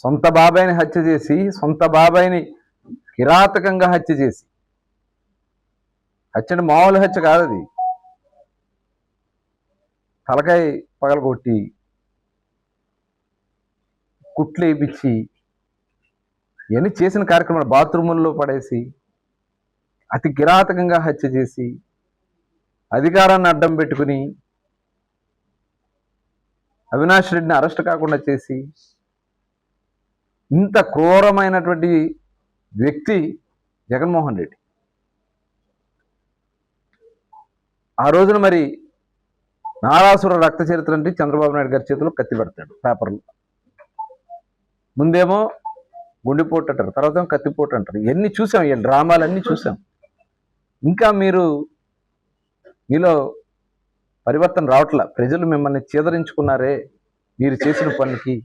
సొంత బాబాయిని హత్య చేసి, సొంత బాబాయిని కిరాతకంగా హత్య చేసి, హత్యని మామూలు హత్య కాదు అది, తలకాయ పగలగొట్టి కుట్లు వేయించి ఇవన్నీ చేసిన కార్యక్రమాలు బాత్రూముల్లో పడేసి అతి కిరాతకంగా హత్య చేసి అధికారాన్ని అడ్డం పెట్టుకుని అవినాష్ రెడ్డిని అరెస్ట్ కాకుండా చేసి ఇంత క్రూరమైనటువంటి వ్యక్తి జగన్మోహన్ రెడ్డి. ఆ రోజున మరి నారాసుర రక్త చరిత్ర అంటే చంద్రబాబు నాయుడు గారి చేతిలో కత్తి పెడతాడు పేపర్లు. ముందేమో గుండెపోటు అంటారు, తర్వాత కత్తిపోటు అంటారు. ఇవన్నీ చూసాం, ఈ డ్రామాలన్నీ చూసాం. ఇంకా మీలో పరివర్తన రావట్లా. ప్రజలు మిమ్మల్ని చీదరించుకున్నారే మీరు చేసిన పనికి.